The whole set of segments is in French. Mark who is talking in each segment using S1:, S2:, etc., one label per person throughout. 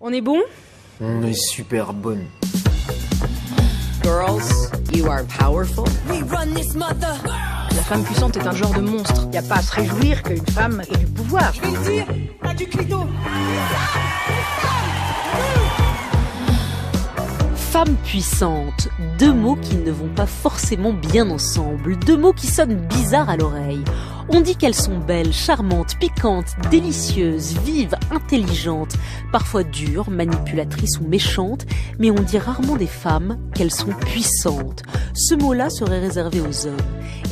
S1: On est bon?
S2: On est super bonne.
S3: Girls, you are powerful.
S4: We run this mother.
S1: La femme puissante est un genre de monstre.
S5: Il n'y a pas à se réjouir qu'une femme ait du pouvoir.
S4: Je vais le dire, t'as du clito.
S6: Femme puissante, deux mots qui ne vont pas forcément bien ensemble, deux mots qui sonnent bizarres à l'oreille. On dit qu'elles sont belles, charmantes, piquantes, délicieuses, vives, intelligentes, parfois dures, manipulatrices ou méchantes, mais on dit rarement des femmes qu'elles sont puissantes. Ce mot-là serait réservé aux hommes.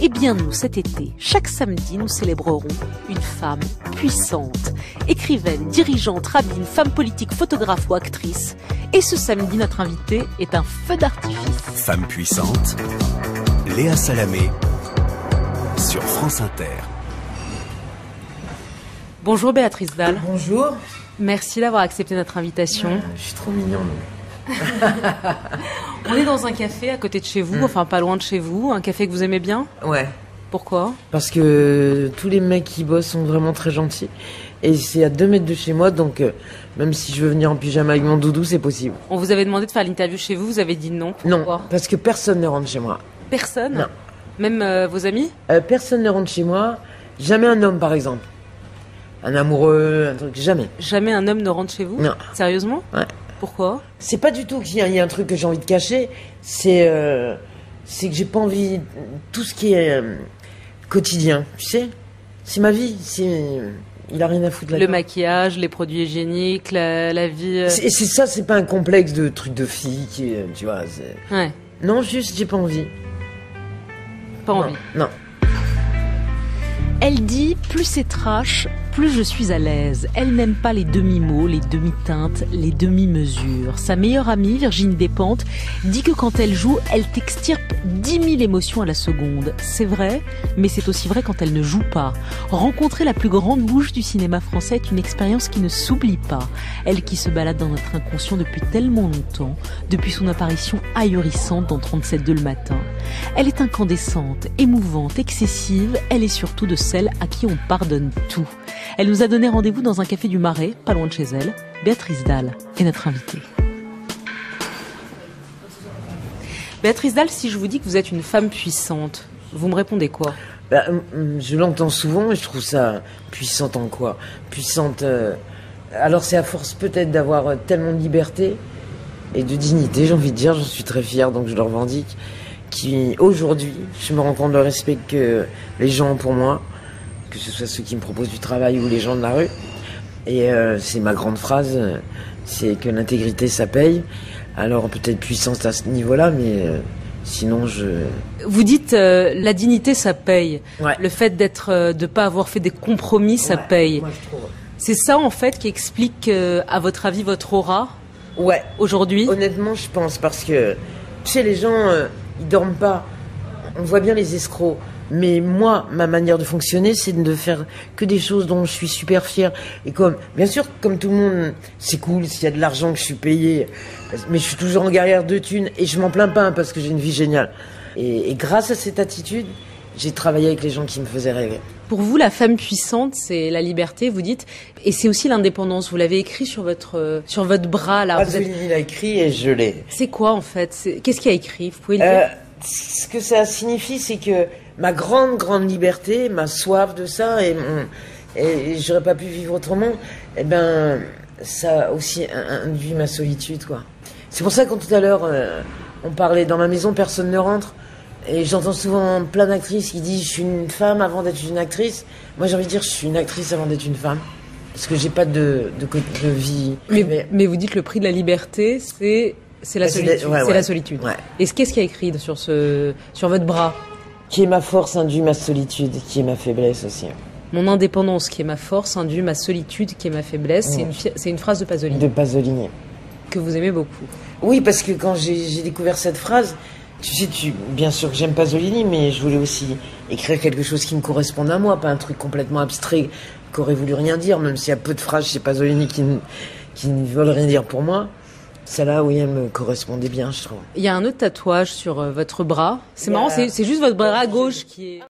S6: Eh bien nous, cet été, chaque samedi, nous célébrerons une femme puissante. Écrivaine, dirigeante, rabbine, femme politique, photographe ou actrice. Et ce samedi, notre invitée est un feu d'artifice.
S7: Femme puissante, Léa Salamé, sur France Inter.
S1: Bonjour Béatrice Dalle.
S2: Bonjour.
S1: Merci d'avoir accepté notre invitation.
S2: Je suis trop mignonne.
S1: On est dans un café à côté de chez vous, enfin pas loin de chez vous, un café que vous aimez bien.
S2: Ouais.
S1: Pourquoi?
S2: Parce que tous les mecs qui bossent sont vraiment très gentils. Et c'est à 2 mètres de chez moi, donc même si je veux venir en pyjama avec mon doudou, c'est possible.
S1: On vous avait demandé de faire l'interview chez vous, vous avez dit non. Pourquoi?
S2: Non, parce que personne ne rentre chez moi.
S1: Personne?
S2: Non.
S1: Même vos amis?
S2: Personne ne rentre chez moi. Jamais un homme, par exemple. Un amoureux, un truc, jamais.
S1: Jamais un homme ne rentre chez vous?
S2: Non.
S1: Sérieusement?
S2: Ouais.
S1: Pourquoi?
S2: C'est pas du tout qu'il y a un truc que j'ai envie de cacher. C'est que j'ai pas envie... Tout ce qui est quotidien, tu sais. C'est ma vie, il a rien à foutre là-dedans.
S1: Le maquillage, les produits hygiéniques, la vie...
S2: C'est ça, c'est pas un complexe de truc de fille qui, tu vois.
S1: Ouais.
S2: Non, juste, j'ai pas envie.
S1: Pas envie.
S2: Non.
S6: Elle dit « plus c'est trash, plus je suis à l'aise ». Elle n'aime pas les demi-mots, les demi-teintes, les demi-mesures. Sa meilleure amie, Virginie Despentes, dit que quand elle joue, elle t'extirpe 10 000 émotions à la seconde. C'est vrai, mais c'est aussi vrai quand elle ne joue pas. Rencontrer la plus grande bouche du cinéma français est une expérience qui ne s'oublie pas. Elle qui se balade dans notre inconscient depuis tellement longtemps, depuis son apparition ahurissante dans 37.2 le matin. Elle est incandescente, émouvante, excessive, elle est surtout de celle à qui on pardonne tout. Elle nous a donné rendez-vous dans un café du Marais, pas loin de chez elle. Béatrice Dalle est notre invitée.
S1: Béatrice Dalle, si je vous dis que vous êtes une femme puissante, vous me répondez quoi?
S2: Je l'entends souvent et je trouve ça puissante en quoi? Puissante... alors c'est à force peut-être d'avoir tellement de liberté et de dignité, j'ai envie de dire, j'en suis très fière, donc je le revendique, qui aujourd'hui, je me rends compte du respect que les gens ont pour moi, que ce soit ceux qui me proposent du travail ou les gens de la rue. Et c'est ma grande phrase, c'est que l'intégrité ça paye. Alors peut-être puissance à ce niveau-là, mais sinon je...
S1: Vous dites la dignité ça paye.
S2: Ouais.
S1: Le fait de pas avoir fait des compromis ça paye.
S2: Moi, je trouve.
S1: C'est ça en fait qui explique à votre avis votre aura
S2: Ouais.
S1: aujourd'hui?
S2: Honnêtement, je pense, parce que tu sais, les gens ils dorment pas. On voit bien les escrocs. Mais moi, ma manière de fonctionner, c'est de faire que des choses dont je suis super fière. Et bien sûr, comme tout le monde, c'est cool s'il y a de l'argent que je suis payé. Mais je suis toujours en galère de thunes et je m'en plains pas parce que j'ai une vie géniale. Et grâce à cette attitude, j'ai travaillé avec les gens qui me faisaient rêver.
S1: Pour vous, la femme puissante, c'est la liberté, vous dites, et c'est aussi l'indépendance. Vous l'avez écrit sur votre bras là.
S2: Pasolini l'a écrit et je l'ai.
S1: C'est quoi en fait? Qu'est-ce qu'il a écrit? Vous pouvez le dire?
S2: Ce que ça signifie, c'est que ma grande liberté, ma soif de ça, et j'aurais pas pu vivre autrement, eh ben, ça a aussi induit ma solitude, quoi. C'est pour ça que quand tout à l'heure, on parlait dans ma maison, personne ne rentre, et j'entends souvent plein d'actrices qui disent « je suis une femme avant d'être une actrice ». Moi, j'ai envie de dire « je suis une actrice avant d'être une femme ». Parce que j'ai pas de vie privée.
S1: Mais vous dites que le prix de la liberté, c'est la solitude.
S2: Ouais.
S1: C'est la solitude.
S2: Ouais.
S1: Et qu'est-ce qu'il y a écrit sur votre bras?
S2: Qui est ma force induit ma solitude, qui est ma faiblesse aussi.
S1: Mon indépendance qui est ma force induit ma solitude qui est ma faiblesse. C'est une phrase de Pasolini.
S2: De Pasolini.
S1: Que vous aimez beaucoup.
S2: Oui, parce que quand j'ai découvert cette phrase, tu sais, bien sûr que j'aime Pasolini, mais je voulais aussi écrire quelque chose qui me corresponde à moi, pas un truc complètement abstrait qui aurait voulu rien dire, même s'il y a peu de phrases chez Pasolini qui ne veulent rien dire pour moi. Celle-là, oui, elle me correspondait bien, je trouve.
S1: Il y a un autre tatouage sur votre bras. C'est marrant, c'est juste votre bras gauche qui est...